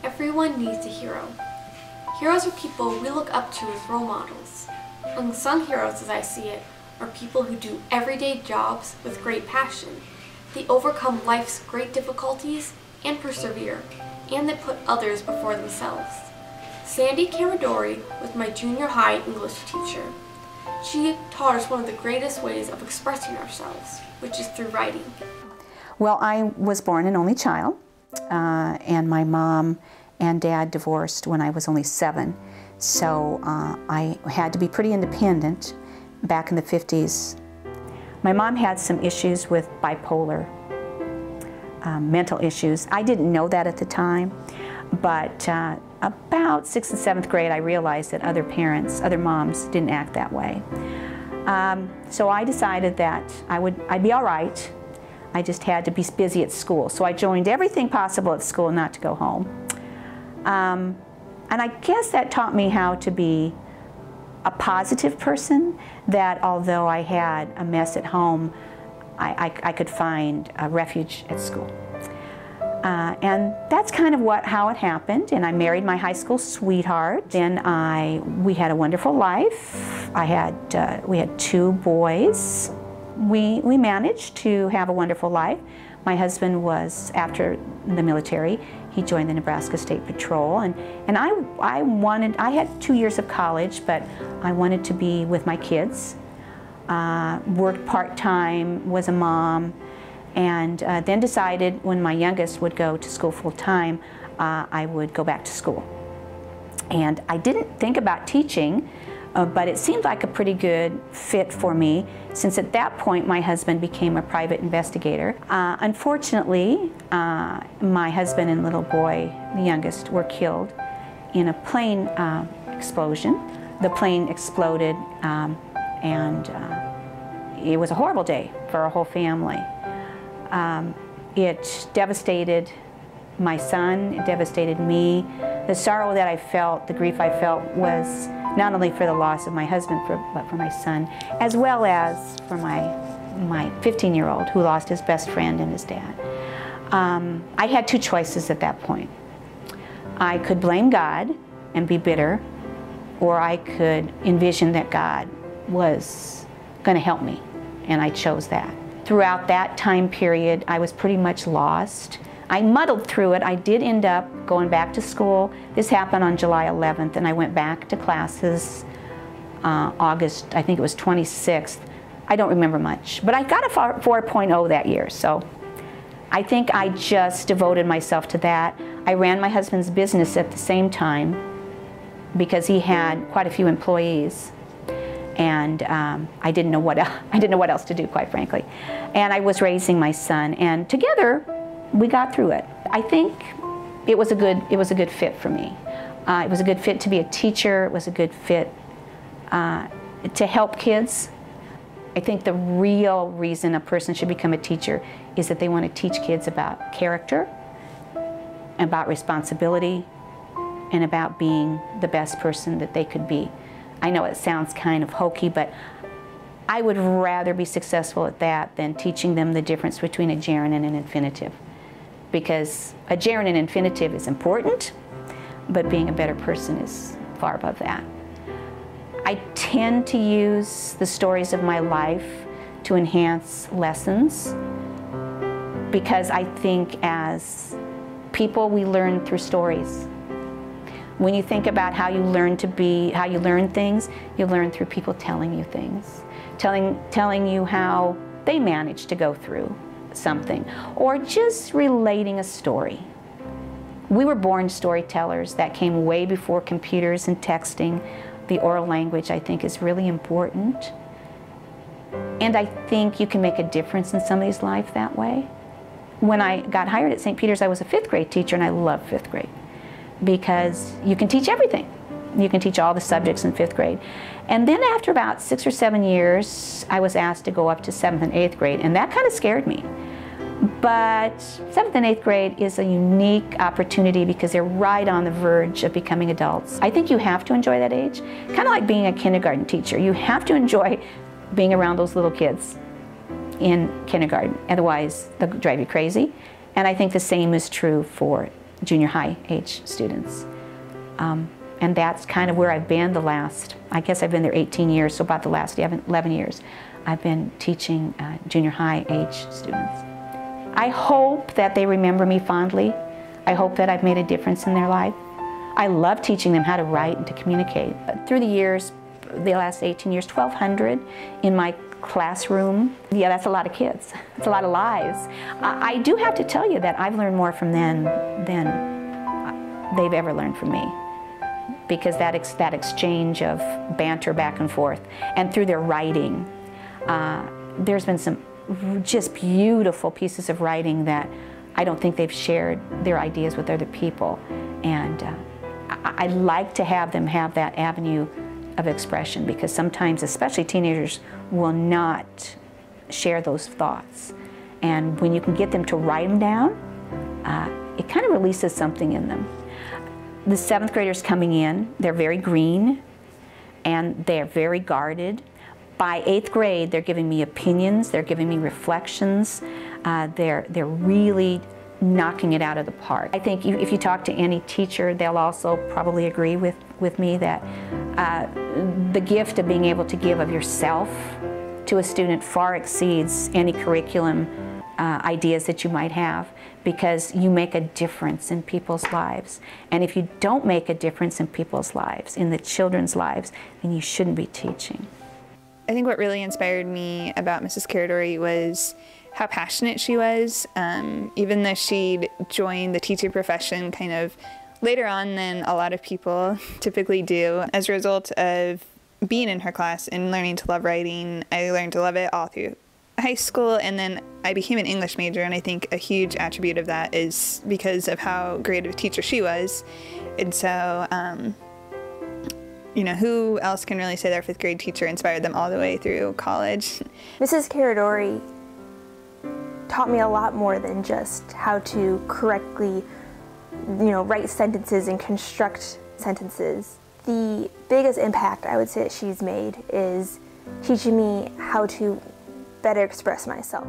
Everyone needs a hero. Heroes are people we look up to as role models. Unsung heroes, as I see it, are people who do everyday jobs with great passion. They overcome life's great difficulties and persevere, and they put others before themselves. Sandy Caradori was my junior high English teacher. She taught us one of the greatest ways of expressing ourselves, which is through writing. Well, I was born an only child, and my mom and dad divorced when I was only 7. So I had to be pretty independent back in the 50s. My mom had some issues with bipolar, mental issues. I didn't know that at the time, but about 6th and 7th grade I realized that other parents, other moms didn't act that way. So I decided that I'd be all right. I just had to be busy at school. So I joined everything possible at school not to go home. And I guess that taught me how to be a positive person, that although I had a mess at home, I could find a refuge at school. And that's kind of how it happened. And I married my high school sweetheart. Then we had a wonderful life. We had 2 boys. We managed to have a wonderful life. My husband was, after the military, he joined the Nebraska State Patrol, and I had 2 years of college, but I wanted to be with my kids. Worked part-time, was a mom, and then decided when my youngest would go to school full-time, I would go back to school. And I didn't think about teaching, but it seemed like a pretty good fit for me, since at that point my husband became a private investigator. Unfortunately, my husband and little boy, the youngest, were killed in a plane explosion. The plane exploded, and it was a horrible day for our whole family. It devastated my son, it devastated me. The sorrow that I felt, the grief I felt, was not only for the loss of my husband, but for my son, as well as for my 15-year-old who lost his best friend and his dad. I had 2 choices at that point. I could blame God and be bitter, or I could envision that God was going to help me, and I chose that. Throughout that time period, I was pretty much lost. I muddled through it. I did end up going back to school. This happened on July 11th, and I went back to classes August, I think it was 26th. I don't remember much, but I got a 4.0 that year, so I think I just devoted myself to that. I ran my husband's business at the same time because he had quite a few employees, and I didn't know what else to do, quite frankly. And I was raising my son, and together we got through it. I think it was a good fit for me. It was a good fit to be a teacher. It was a good fit to help kids. I think the real reason a person should become a teacher is that they want to teach kids about character, about responsibility, and about being the best person that they could be. I know it sounds kind of hokey, but I would rather be successful at that than teaching them the difference between a gerund and an infinitive. Because a gerund and infinitive is important, but being a better person is far above that. I tend to use the stories of my life to enhance lessons, because I think as people we learn through stories. When you think about how you learn things, you learn through people telling you things, telling you how they managed to go through something, or just relating a story. We were born storytellers. That came way before computers and texting. The oral language, I think, is really important. And I think you can make a difference in somebody's life that way. When I got hired at St. Peter's, I was a 5th grade teacher, and I loved 5th grade because you can teach everything. You can teach all the subjects in 5th grade. And then after about 6 or 7 years, I was asked to go up to 7th and 8th grade, and that kind of scared me. But 7th and 8th grade is a unique opportunity because they're right on the verge of becoming adults. I think you have to enjoy that age, kind of like being a kindergarten teacher. You have to enjoy being around those little kids in kindergarten, otherwise they'll drive you crazy. And I think the same is true for junior high age students. And that's kind of where I've been the last, I guess I've been there 18 years, so about the last 11 years, I've been teaching junior high age students. I hope that they remember me fondly. I hope that I've made a difference in their life. I love teaching them how to write and to communicate. But through the years, the last 18 years, 1,200 in my classroom. Yeah, that's a lot of kids. It's a lot of lives. I do have to tell you that I've learned more from them than they've ever learned from me, because that exchange of banter back and forth, and through their writing, there's been some just beautiful pieces of writing that I don't think they've shared their ideas with other people, and I'd like to have them have that avenue of expression, because sometimes, especially teenagers, will not share those thoughts. And when you can get them to write them down, it kind of releases something in them. The 7th graders coming in, they're very green and they're very guarded. By 8th grade, they're giving me opinions, they're giving me reflections, they're really knocking it out of the park. I think if you talk to any teacher, they'll also probably agree with me that the gift of being able to give of yourself to a student far exceeds any curriculum ideas that you might have, because you make a difference in people's lives. And if you don't make a difference in people's lives, in the children's lives, then you shouldn't be teaching. I think what really inspired me about Mrs. Caradori was how passionate she was, even though she'd joined the teaching profession kind of later on than a lot of people typically do. As a result of being in her class and learning to love writing, I learned to love it all through high school, and then I became an English major, and I think a huge attribute of that is because of how great of a teacher she was. And so, you know, who else can really say their 5th grade teacher inspired them all the way through college? Mrs. Caradori taught me a lot more than just how to correctly, write sentences and construct sentences. The biggest impact I would say that she's made is teaching me how to better express myself.